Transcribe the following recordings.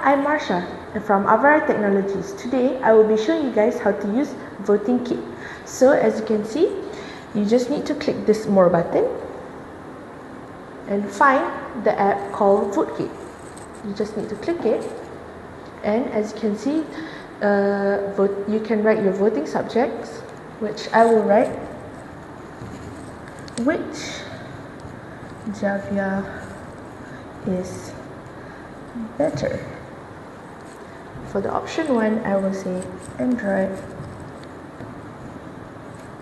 I'm Marsha from Avara Technologies. Today I will be showing you guys how to use voting kit. So as you can see, you just need to click this more button and find the app called VoteKit. You just need to click it, and as you can see, you can write your voting subjects, which I will write which Javiya is better. For the option 1, I will say Android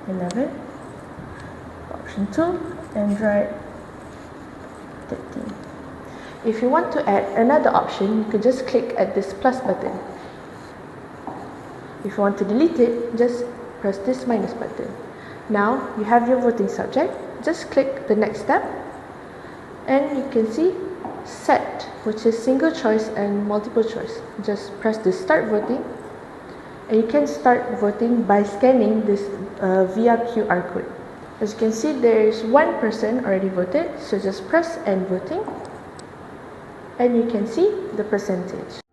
11. Option 2, Android 13. If you want to add another option, you could just click at this plus button. If you want to delete it, just press this minus button. Now you have your voting subject. Just click the next step, and you can see set, which is single choice and multiple choice. Just press the start voting, and you can start voting by scanning this via QR code. As you can see, there is one person already voted, so just press end voting, and you can see the percentage.